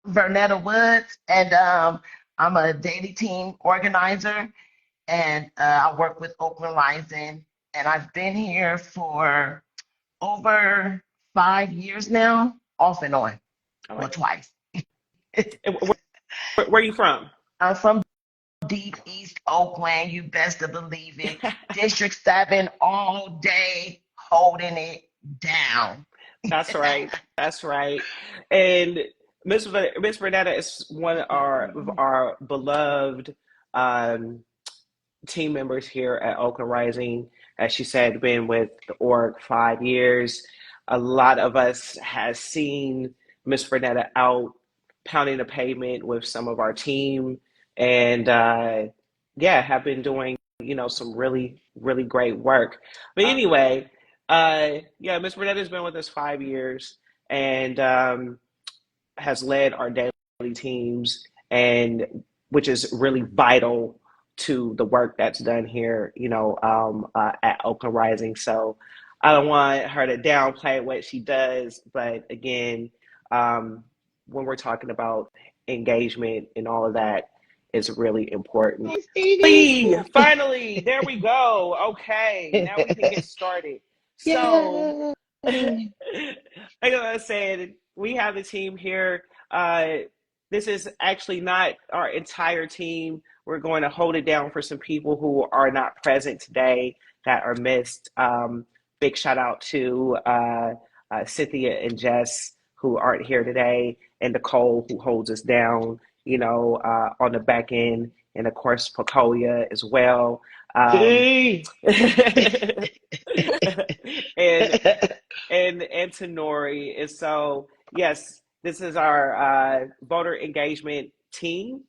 Vernetta Woods, and I'm a daily team organizer, and I work with Oakland Rising, and I've been here for over 5 years now, off and on, All well, right. twice. And where are you from? I'm from deep East Oakland, you best to believe it. District 7 all day, holding it down. That's right. That's right. And Miss Vernetta is one of our beloved um, team members here at Oakland Rising. As she said, been with the org 5 years. A lot of us has seen Miss Vernetta out pounding the pavement with some of our team, and yeah, have been doing some really great work. But anyway, yeah, Miss Vernetta has been with us 5 years, and has led our daily teams, and which is really vital to the work that's done here, at Oakland Rising. So I don't want her to downplay what she does, but again, um, when we're talking about engagement and all of that, is really important. Hey, Stevie. Finally, there we go. Okay, now we can get started. So, Yeah. like I said, we have the team here. Uh, this is actually not our entire team. We're going to hold it down for some people who are not present today that are missed. Big shout out to Cynthia and Jess who aren't here today, and Nicole who holds us down, on the back end, and of course Pacoya as well. Um, Hey. and and to Nori. And so, yes, this is our voter engagement team.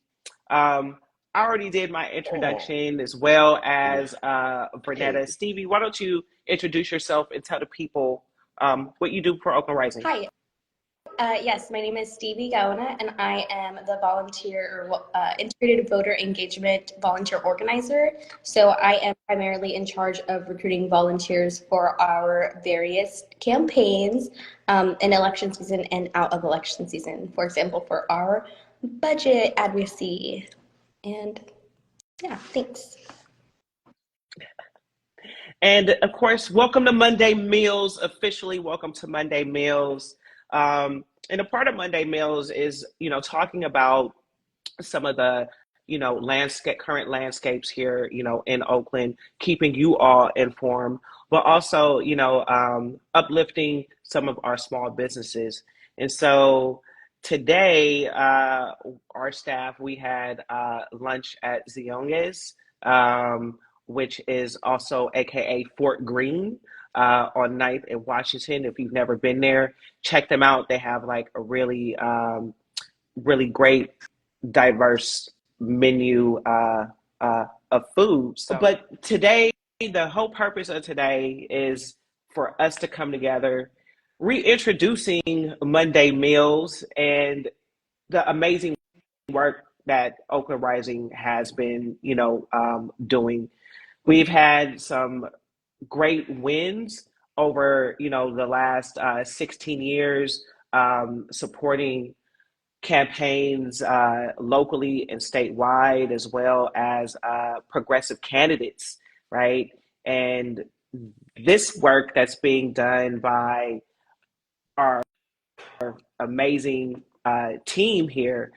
I already did my Oh. introduction as well as Vernetta. Stevie, why don't you introduce yourself and tell the people what you do for Oakland Rising? Hi. Yes, my name is Stevie Gaona, and I am the volunteer or integrated voter engagement volunteer organizer. So I am primarily in charge of recruiting volunteers for our various campaigns in election season and out of election season. For example, for our budget advocacy. And yeah, thanks. And of course, welcome to Monday Meals. Officially, welcome to Monday Meals. And a part of Monday Meals is, talking about some of the, current landscapes here, in Oakland, keeping you all informed, but also, uplifting some of our small businesses. And so today, our staff, we had lunch at Zionges, which is also AKA Fort Greene, on Ninth in Washington. If you've never been there, check them out. They have like a really great, diverse menu of food. So, but today, the whole purpose of today is for us to come together, reintroducing Monday Meals and the amazing work that Oakland Rising has been, doing. We've had some great wins over, the last 16 years, supporting campaigns locally and statewide, as well as progressive candidates, right? And this work that's being done by our amazing team here,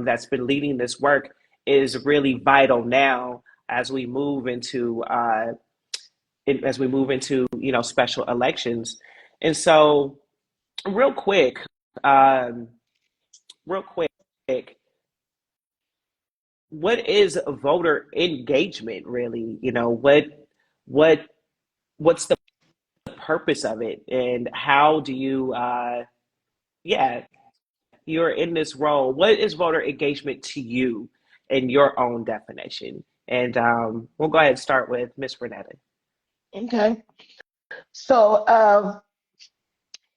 that's been leading this work, is really vital now as we move into special elections. And so, real quick, um, real quick, what is voter engagement really? What what's the purpose of it, and how do you yeah, you're in this role. What is voter engagement to you in your own definition? And we'll go ahead and start with Miss Renetta. Okay. So,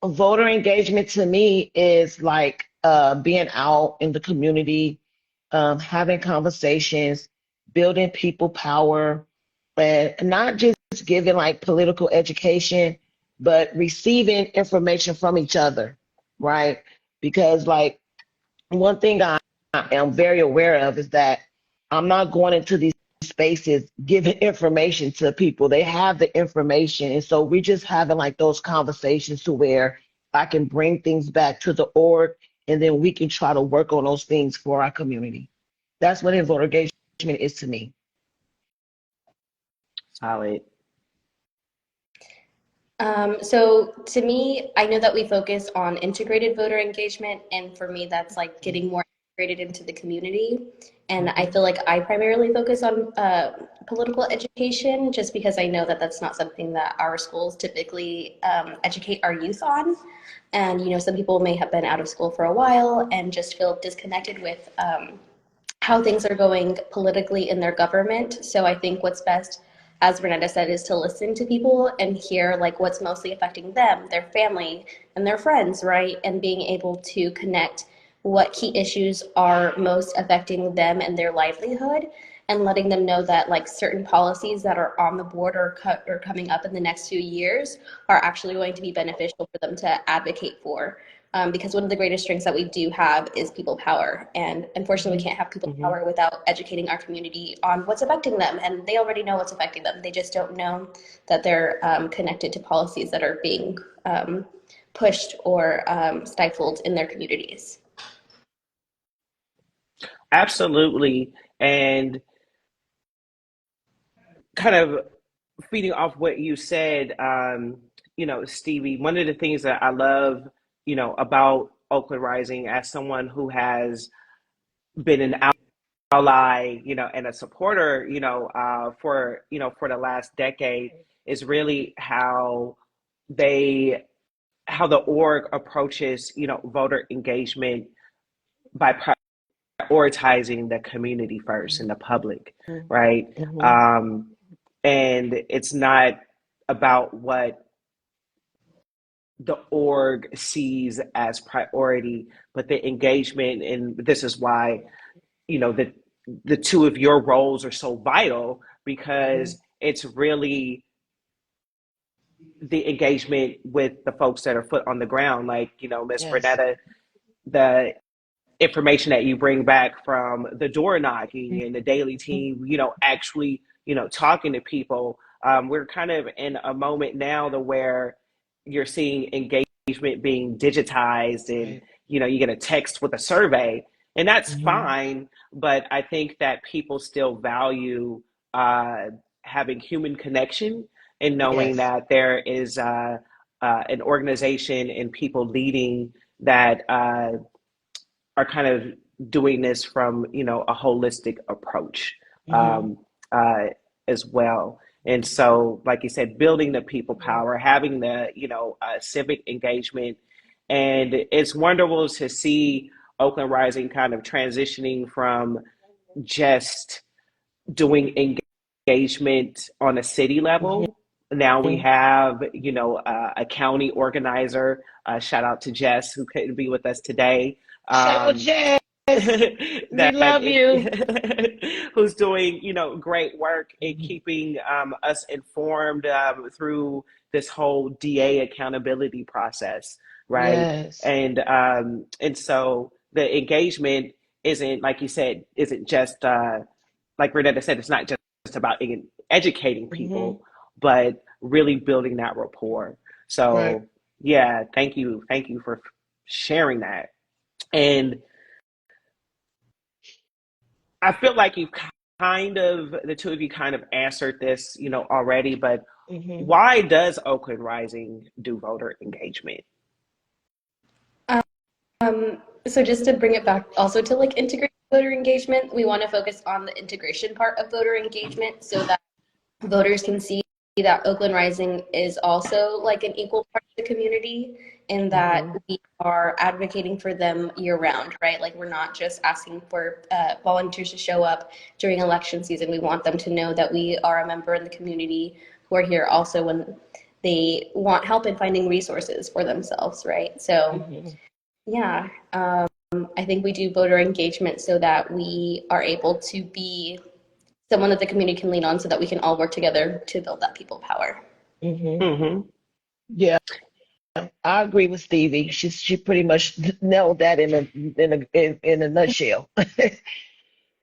voter engagement to me is like being out in the community, having conversations, building people power, and not just giving like political education, but receiving information from each other, right? Because like one thing I am very aware of is that I'm not going into these spaces giving information to people. They have the information. And so we're just having like those conversations to where I can bring things back to the org and then we can try to work on those things for our community. That's what voter engagement is to me. Solid. So to me, I know that we focus on integrated voter engagement, and for me, that's like getting more integrated into the community. And I feel like I primarily focus on political education, just because I know that that's not something that our schools typically educate our youth on. And some people may have been out of school for a while and just feel disconnected with how things are going politically in their government. So I think what's best, as Vernetta said, is to listen to people and hear like what's mostly affecting them, their family, and their friends, right? And being able to connect what key issues are most affecting them and their livelihood, and letting them know that like certain policies that are on the board or coming up in the next few years are actually going to be beneficial for them to advocate for. Because one of the greatest strengths that we do have is people power. And unfortunately, we can't have people power without educating our community on what's affecting them. And they already know what's affecting them. They just don't know that they're connected to policies that are being pushed or stifled in their communities. Absolutely. And kind of feeding off what you said, Stevie, one of the things that I love, about Oakland Rising as someone who has been an ally, and a supporter, for the last decade is really how the org approaches, voter engagement by prioritizing the community first and the public, right? And it's not about what the org sees as priority, but the engagement. And this is why, the two of your roles are so vital, because it's really the engagement with the folks that are foot on the ground. Like, Miss Vernetta, the information that you bring back from the door knocking and the daily team, actually, talking to people. We're kind of in a moment now where you're seeing engagement being digitized, and, you get a text with a survey, and that's fine. But I think that people still value having human connection and knowing that there is an organization and people leading that are kind of doing this from, a holistic approach as well. And so, like you said, building the people power, having the, civic engagement. And it's wonderful to see Oakland Rising kind of transitioning from just doing engagement on a city level. Now we have, a county organizer. Shout out to Jess, who couldn't be with us today. Jess, we love you. Who's doing, great work in keeping us informed through this whole DA accountability process, right? Yes. And so the engagement isn't, like you said, isn't just like Renetta said, it's not just about educating people, but really building that rapport. So yeah, thank you for sharing that. And I feel like the two of you kind of answered this, already, but why does Oakland Rising do voter engagement? So just to bring it back also to like integrated voter engagement, we want to focus on the integration part of voter engagement so that voters can see that Oakland Rising is also like an equal part of the community, and that we are advocating for them year round, right? Like we're not just asking for volunteers to show up during election season. We want them to know that we are a member in the community who are here also when they want help in finding resources for themselves, right? So yeah, I think we do voter engagement so that we are able to be someone that the community can lean on so that we can all work together to build that people power. Yeah. I agree with Stevie. She pretty much nailed that in a nutshell.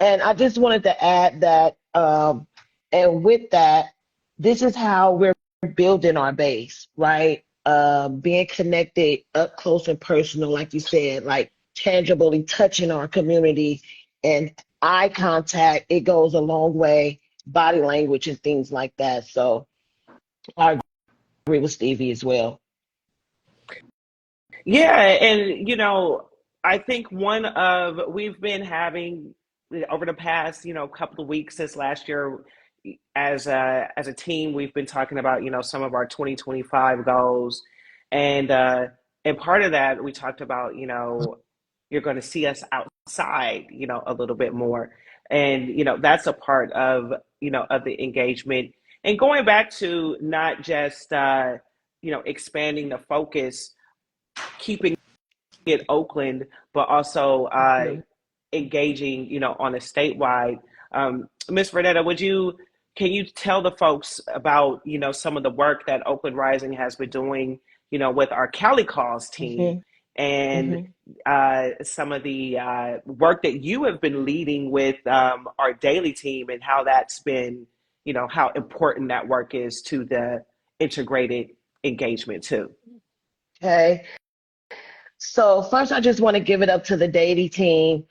And I just wanted to add that, and with that, this is how we're building our base, right? Being connected up close and personal, like you said, like tangibly touching our community and eye contact, it goes a long way, body language and things like that. So I agree with Stevie as well. Yeah, and I think we've been having over the past, couple of weeks since last year as a team, we've been talking about, some of our 2025 goals. And part of that we talked about, you're going to see us outside, a little bit more. And, that's a part of the engagement. And going back to not just expanding the focus, keeping it Oakland, but also Mhm. engaging, on a statewide. Miss Vernetta, can you tell the folks about, some of the work that Oakland Rising has been doing, with our Cali Calls team Mhm. and Mhm. some of the work that you have been leading with our daily team and how that's been, how important that work is to the integrated engagement too. Okay. So first, I just want to give it up to the Daily team.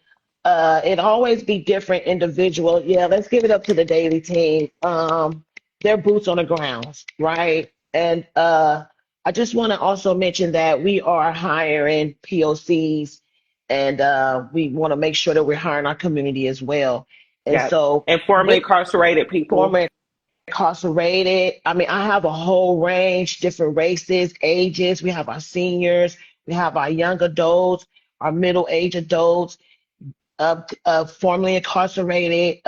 It always be different individual. Yeah, let's give it up to the Daily team. They're boots on the grounds, right? And I just want to also mention that we are hiring POCs, and we want to make sure that we're hiring our community as well. And Yeah. so And formerly with incarcerated people. former incarcerated. I mean, I have a whole range, different races, ages. We have our seniors, we have our young adults, our middle-aged adults, formerly incarcerated,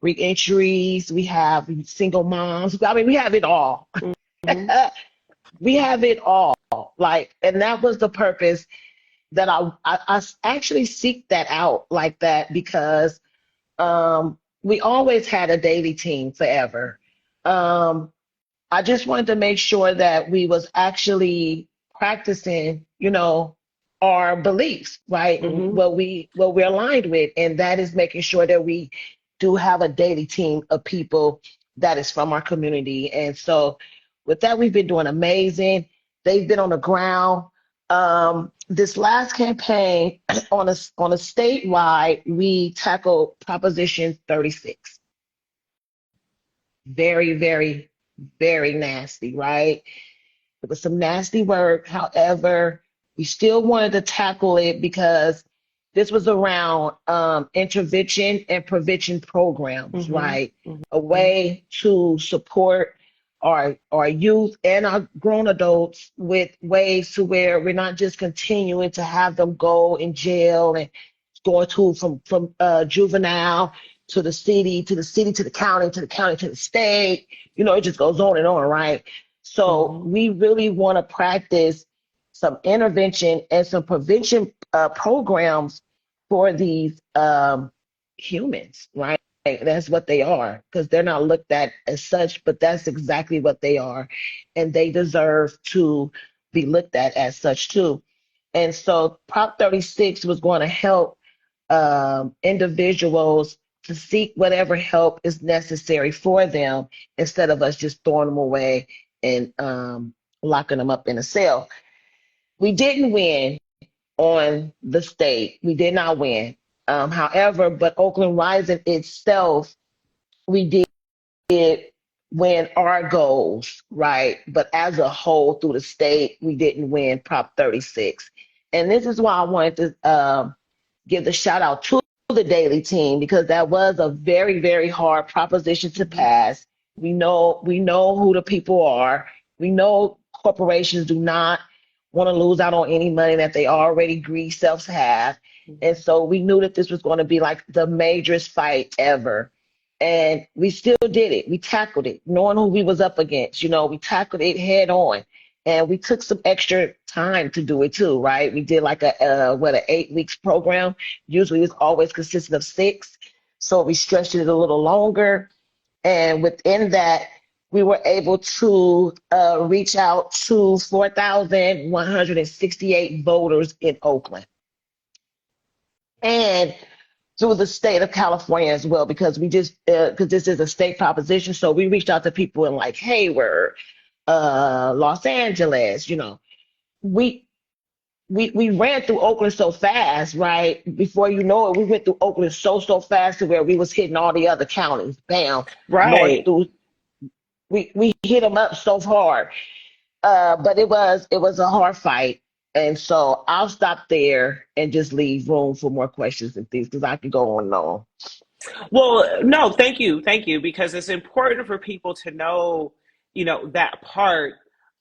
reentries. We have single moms. I mean, we have it all. Hmm. We have it all. Like, and that was the purpose that I actually seek that out like that because we always had a daily team forever. Um, I just wanted to make sure that we was actually practicing, our beliefs, right? Hmm. What we're aligned with, and that is making sure that we do have a daily team of people that is from our community. And so, with that, we've been doing amazing. They've been on the ground. This last campaign on a statewide, we tackled Proposition 36. Very, very, very nasty, right? It was some nasty work. However, we still wanted to tackle it because this was around intervention and prevention programs, Hmm. right? A Hmm. way to support our youth and our grown adults with ways to where we're not just continuing to have them go in jail and going to from juvenile to the city to the city to the county to the county to the state. It just goes on, right? So Hmm. we really want to practice some intervention and some prevention programs for these humans, right? That's what they are because they're not looked at as such, but that's exactly what they are. And they deserve to be looked at as such too. And so Prop 36 was going to help individuals to seek whatever help is necessary for them instead of us just throwing them away and locking them up in a cell. We didn't win on the state. We did not win. However, but Oakland Rising itself, we did win our goals, right? But as a whole, through the state, we didn't win Prop 36. And this is why I wanted to give the shout out to the daily team because that was a very, very hard proposition to Hmm. pass. We know who the people are. We know corporations do not want to lose out on any money that they already greedy selves have. And so we knew that this was going to be like the majorest fight ever. And we still did it. We tackled it, knowing who we was up against. We tackled it head on. And we took some extra time to do it too, right? We did like an 8 weeks program. Usually it's always consistent of 6. So we stretched it a little longer. And within that, we were able to reach out to 4,168 voters in Oakland and through the state of California as well, because we just because this is a state proposition, so we reached out to people in like Hayward, Los Angeles. We we ran through Oakland so fast, right? Before you know it, we went through Oakland so fast to where we was hitting all the other counties. Bam, north Right. through. We hit them up so hard, but it was a hard fight, and so I'll stop there and just leave room for more questions and things because I could go on and on. Well, no, thank you, because it's important for people to know, that part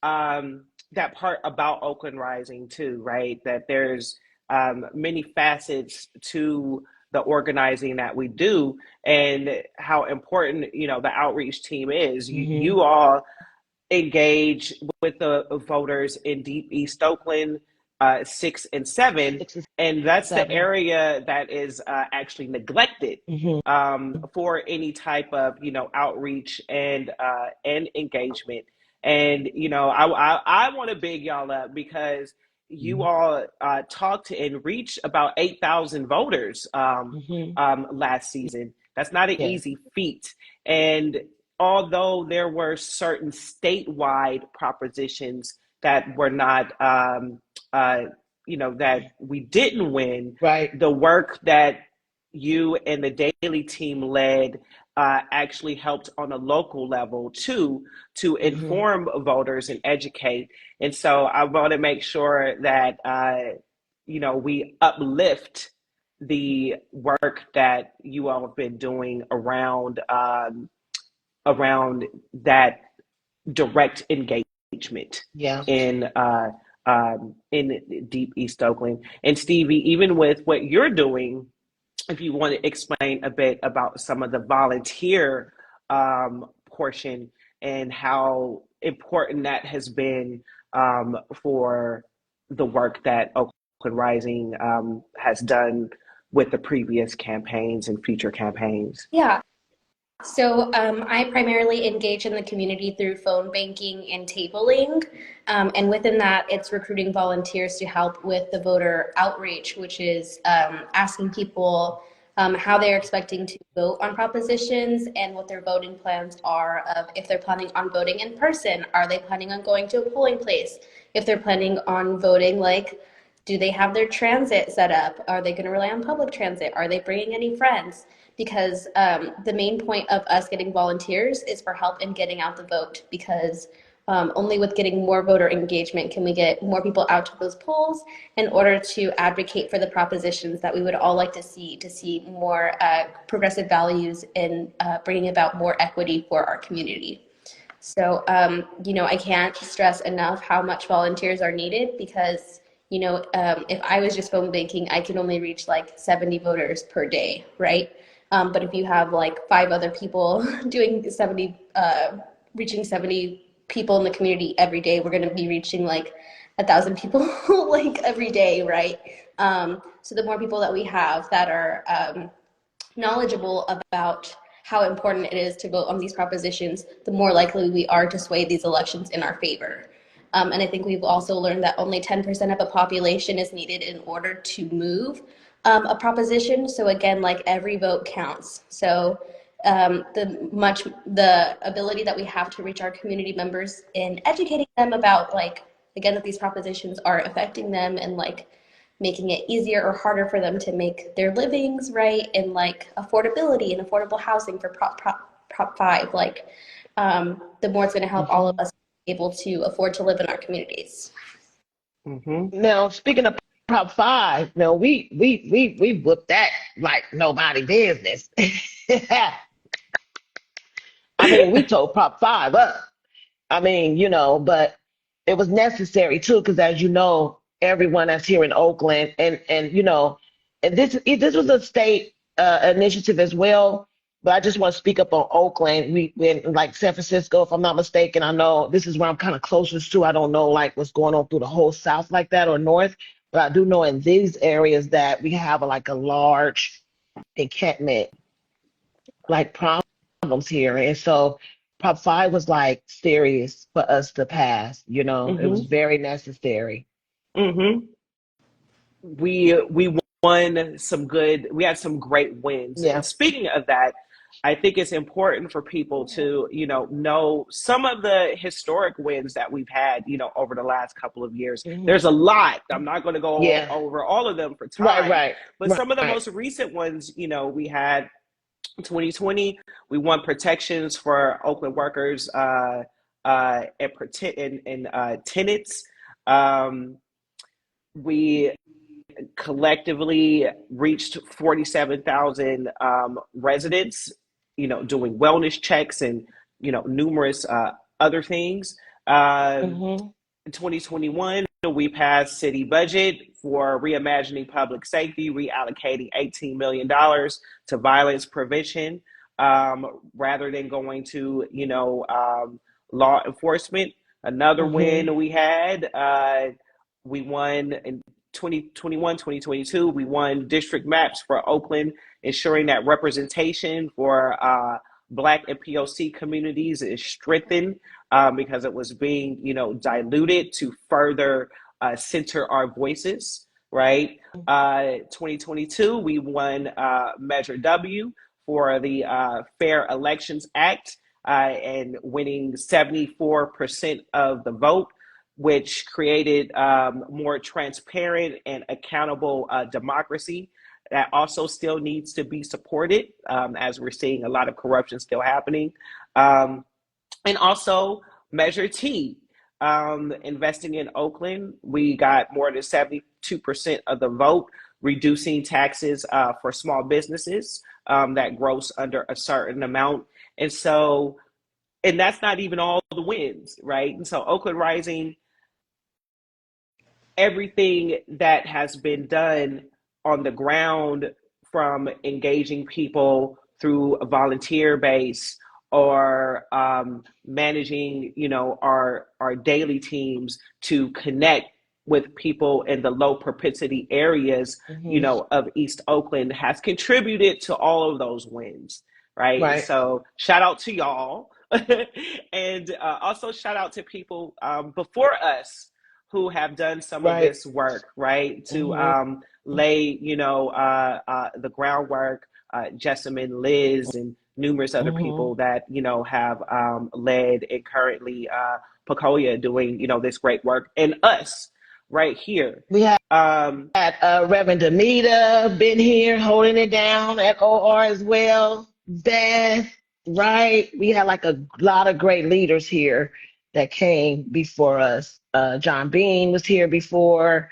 about Oakland Rising too, right? That there's many facets to the organizing that we do, and how important the outreach team is. You Hmm. you all engage with the voters in Deep East Oakland, 6 and 7, 6 and and that's the 7. area that is actually neglected Hmm. for any type of outreach and engagement. And I want to big y'all up because you all talked and reached about 8,000 voters Hmm. last season. That's not an Yes. easy feat. And although there were certain statewide propositions that were not, that we didn't win, Right. the work that you and the daily team led actually helped on a local level too, to Hmm. inform voters and educate. And so I want to make sure that we uplift the work that you all have been doing around that direct engagement Yeah. in Deep East Oakland. And Stevie, even with what you're doing, if you want to explain a bit about some of the volunteer portion and how important that has been for the work that Oakland Rising has done with the previous campaigns and future campaigns. Yeah. So I primarily engage in the community through phone banking and tabling. And within that, it's recruiting volunteers to help with the voter outreach, which is asking people how they're expecting to vote on propositions and what their voting plans are. Of if they're planning on voting in person, are they planning on going to a polling place? If they're planning on voting, like, do they have their transit set up? Are they going to rely on public transit? Are they bringing any friends? Because the main point of us getting volunteers is for help in getting out the vote, because only with getting more voter engagement can we get more people out to those polls in order to advocate for the propositions that we would all like to see more progressive values in bringing about more equity for our community. So, I can't stress enough how much volunteers are needed because, if I was just phone banking, I can only reach like 70 voters per day, right? But if you have like five other people doing 70, reaching 70 people in the community every day, we're going to be reaching like 1,000 people like every day, right? So the more people that we have that are knowledgeable about how important it is to vote on these propositions, the more likely we are to sway these elections in our favor. And I think we've also learned that only 10% of a population is needed in order to move a proposition. So again, like every vote counts. So the ability that we have to reach our community members in educating them about like again that these propositions are affecting them and like making it easier or harder for them to make their livings, right? And like affordability and affordable housing for Prop 5, like the more it's going to help all of Hmm. us be able to afford to live in our communities. Mm-hmm. Now, speaking of Prop 5, no, we whooped that like nobody business. I mean, we told Prop 5 up. I mean, but it was necessary too, because as you know, everyone that's here in Oakland, and and this was a state initiative as well. But I just want to speak up on Oakland. We in like San Francisco, if I'm not mistaken. I know this is where I'm kind of closest to. I don't know like what's going on through the whole South like that or North, but I do know in these areas that we have like a large encampment like problems here, and so Prop 5 was like serious for us to pass, you know, it was Mm-hmm. very necessary. Mm-hmm. We won some good, we had some great wins. And Yeah. speaking of that, I think it's important for people to, know some of the historic wins that we've had, over the last couple of years. Hmm. There's a lot. I'm not going to go Yeah. over all of them for Right, time, right, but some of the right. most recent ones, we had 2020, we won protections for Oakland workers and tenants. We collectively reached 47,000 residents, doing wellness checks and, numerous other things. Um, Hmm. in 2021, we passed city budget for reimagining public safety, reallocating $18 million to violence prevention rather than going to, law enforcement. Another Hmm. win we had, we won in 2021, 2022, we won district maps for Oakland, ensuring that representation for Black and POC communities is strengthened because it was being, diluted to further center our voices, right? 2022, we won Measure W for the Fair Elections Act and winning 74% of the vote, which created more transparent and accountable democracy that also still needs to be supported as we're seeing a lot of corruption still happening. And also Measure T, investing in Oakland. We got more than 72% of the vote, reducing taxes for small businesses that gross under a certain amount. And so, and that's not even all the wins, right? And so Oakland Rising, everything that has been done on the ground, from engaging people through a volunteer base or managing, our daily teams to connect with people in the low propensity areas, Hmm. of East Oakland, has contributed to all of those wins, right? And Right. so shout out to y'all. And also shout out to people before us who have done some of Right. this work, right? To Hmm. lay, the groundwork, Jessamine, Liz, and numerous other Hmm. people that, have led and currently Pacoya doing, this great work, and us right here. We had Um, Reverend Demita been here holding it down at OR as well. Beth, right? We had like a lot of great leaders here that came before us. John Bean was here before.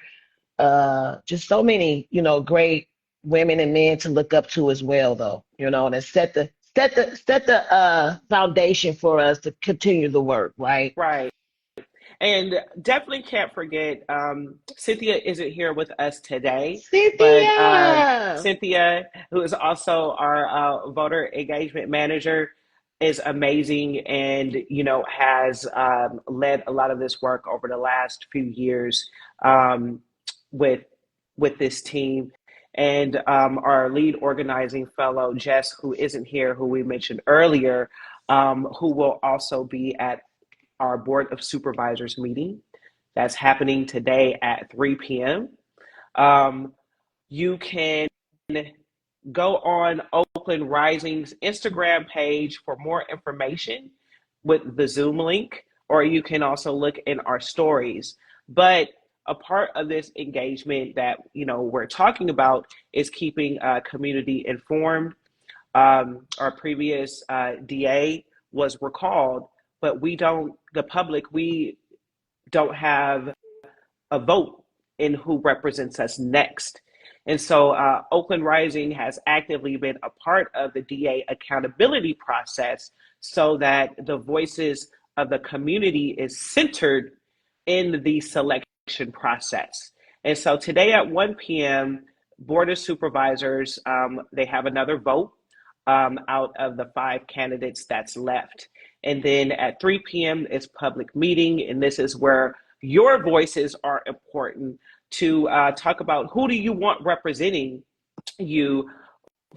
Just so many, great women and men to look up to as well, though. And it set the foundation for us to continue the work, right? right. And definitely can't forget, Cynthia isn't here with us today, but Cynthia. Cynthia, who is also our voter engagement manager, is amazing and, has led a lot of this work over the last few years um, with this team. And our lead organizing fellow, Jess, who isn't here, who we mentioned earlier, who will also be at our Board of Supervisors meeting that's happening today at 3 p.m. You can go on Oakland Rising's Instagram page for more information with the Zoom link, or you can also look in our stories. But a part of this engagement that we're talking about is keeping community informed. Our previous DA was recalled, but the public, we don't have a vote in who represents us next. And so Oakland Rising has actively been a part of the DA accountability process so that the voices of the community is centered in the selection process. And so today at 1 p.m., Board of Supervisors, they have another vote out of the 5 candidates that's left. And then at 3 p.m. is public meeting, and this is where your voices are important to talk about who do you want representing you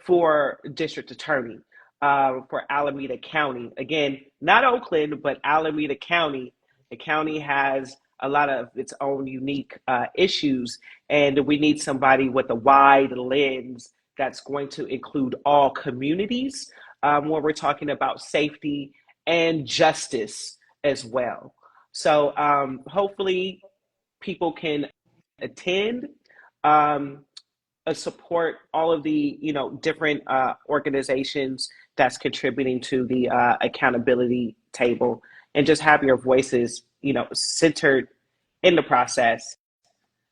for district attorney. for Alameda County. Again, not Oakland, but Alameda County. The county has a lot of its own unique issues, and we need somebody with a wide lens that's going to include all communities when we're talking about safety and justice as well. So hopefully people can attend, support all of the different organizations that's contributing to the accountability table, and just have your voices centered in the process.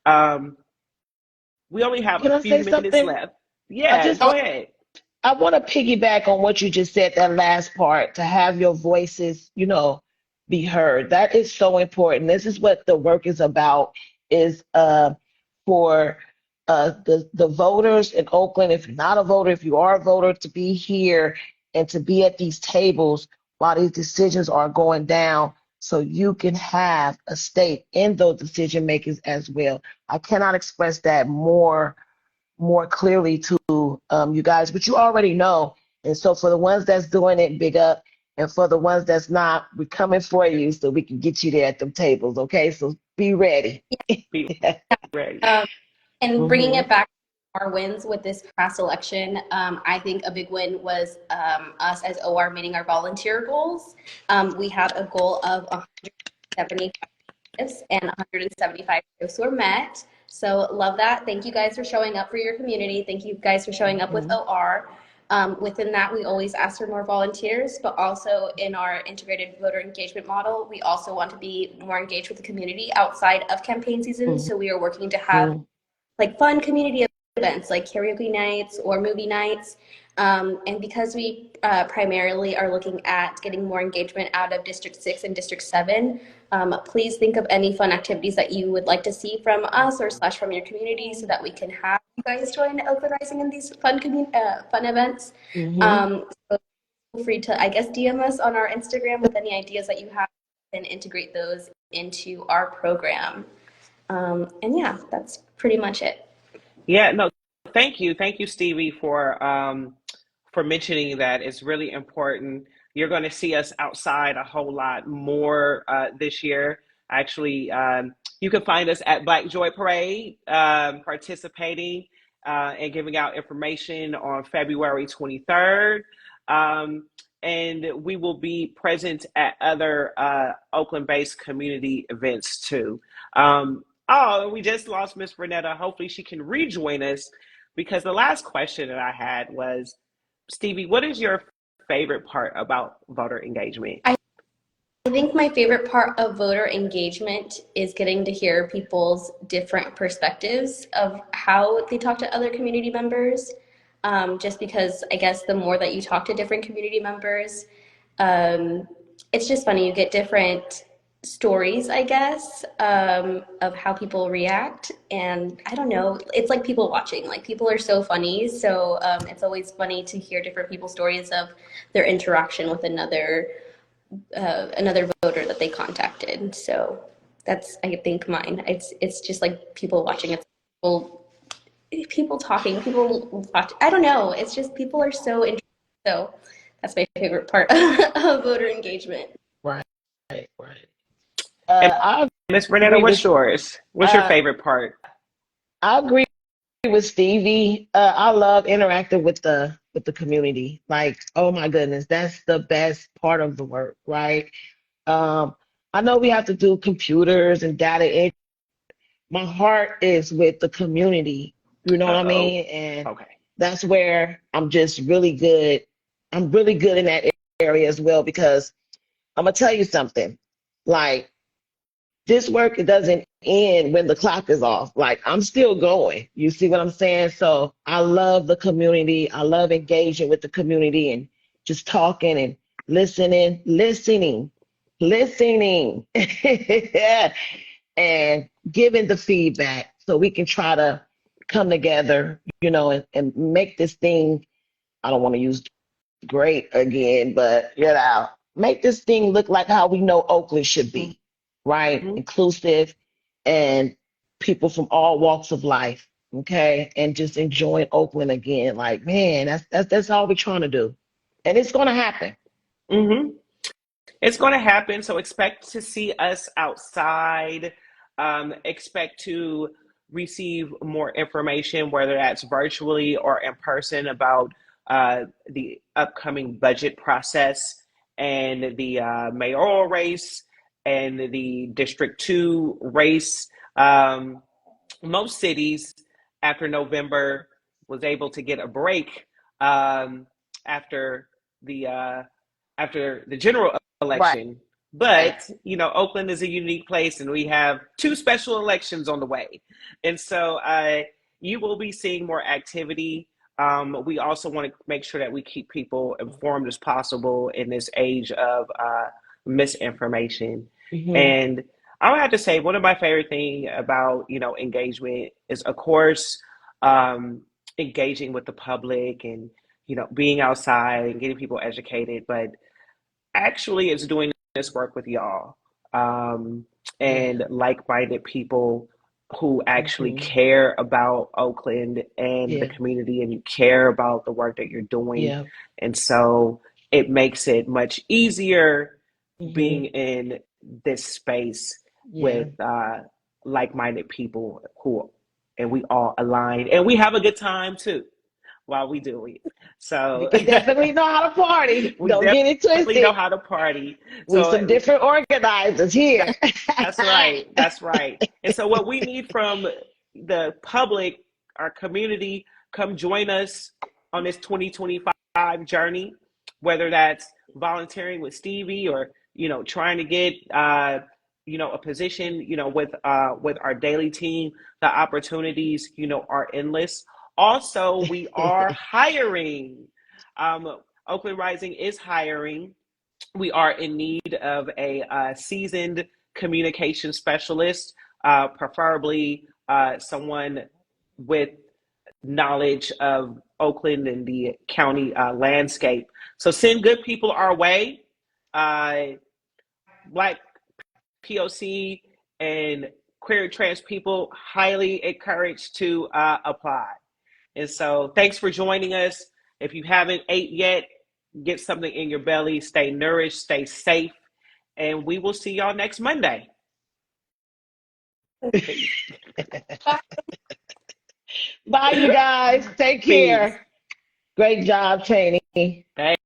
We only have Can a I few say minutes something? left. I Yeah, just go ahead. I want to piggyback on what you just said, that last part, to have your voices, be heard. That is so important. This is what the work is about, is for the voters in Oakland, if you're not a voter, if you are a voter, to be here and to be at these tables while these decisions are going down, so you can have a stake in those decision makers as well. I cannot express that more clearly to you guys, but you already know. And so for the ones that's doing it, big up. And for the ones that's not, we're coming for you so we can get you there at them tables. Okay, so be ready. Be ready. And bringing Hmm. it back to our wins with this past election, I think a big win was us as OR meeting our volunteer goals. We had a goal of 175 shifts, and 175 shifts were met. So love that. Thank you guys for showing up for your community. Thank you guys for showing up with Hmm. OR. Within that, we always ask for more volunteers, but also in our integrated voter engagement model, we also want to be more engaged with the community outside of campaign season. So we are working to have like fun community events like karaoke nights or movie nights. And because we primarily are looking at getting more engagement out of District 6 and District 7, please think of any fun activities that you would like to see from us or / from your community, so that we can have you guys join Oakland Rising in these fun fun events. Hmm. So feel free to, I guess, DM us on our Instagram with any ideas that you have and integrate those into our program. And yeah, that's pretty much it. Yeah, no, thank you, Stevie, for mentioning that. It's really important. You're going to see us outside a whole lot more this year. Actually, you can find us at Black Joy Parade, participating and giving out information on February 23rd. And we will be present at other Oakland-based community events too. Oh, we just lost Miss Vernetta. Hopefully she can rejoin us, because the last question that I had was, Stevie, what is your favorite part about voter engagement? I think my favorite part of voter engagement is getting to hear people's different perspectives of how they talk to other community members. Just because I guess the more that you talk to different community members, um, it's just funny. You get different stories, I guess, of how people react. And I don't know, it's like people watching. Like, people are so funny. So it's always funny to hear different people's stories of their interaction with another voter that they contacted. So that's, I think, mine. It's just like people watching. It's people talking. People watch. I don't know. It's just people are so interested. So that's my favorite part of voter engagement. Right, right. And I Miss Vernetta, agree what's with yours? What's your uh, favorite part? I agree with Stevie. I love interacting with the community. Like, oh my goodness, that's the best part of the work, right? Um, I know we have to do computers and data. My heart is with the community. You know what I Uh-oh. mean? And Okay. that's where I'm just really good. I'm really good in that area as well, because I'm gonna tell you something. Like, this work, it doesn't end when the clock is off. Like, I'm still going. You see what I'm saying? So I love the community. I love engaging with the community and just talking and listening, and giving the feedback so we can try to come together, and make this thing. I don't want to use great again, but make this thing look like how we know Oakland should be, right? Mm-hmm. Inclusive, and people from all walks of life, okay? And just enjoying Oakland again. Like, man, that's all we're trying to do. and it's going to happen. Mm-hmm. It's going to happen. So expect to see us outside. Expect to receive more information, whether that's virtually or in person, about the upcoming budget process and the mayoral race and the District 2 race. Most cities after November was able to get a break after the general Right. election. But Oakland is a unique place, and we have two special elections on the way, and so you will be seeing more activity. We also want to make sure that we keep people informed as possible in this age of misinformation. Mm-hmm. And I would have to say one of my favorite things about engagement is, of course, engaging with the public and being outside and getting people educated, but actually it's doing this work with y'all, and Yeah. like-minded people who actually Mm-hmm. care about Oakland and the Yeah. community, and you care about the work that you're doing. Yeah. And so it makes it much easier Mm-hmm. being in this space Yeah. with like-minded people and we all align and we have a good time too while we do it. We So can definitely know how to party. we Don't get it definitely know twisted. how to party. We So some different organizers here. that's right. That's right. And so what we need from the public, our community, come join us on this 2025 journey, whether that's volunteering with Stevie or, trying to get, a position, with our daily team. The opportunities, are endless. Also, we are hiring. Oakland Rising is hiring. We are in need of a seasoned communication specialist, preferably someone with knowledge of Oakland and the county landscape. So send good people our way. Black, POC, and queer trans people highly encouraged to apply. And so thanks for joining us. If you haven't ate yet, get something in your belly, stay nourished, stay safe, and we will see y'all next Monday. Bye, you guys. Take Peace. care. Great job, Chaney. Thank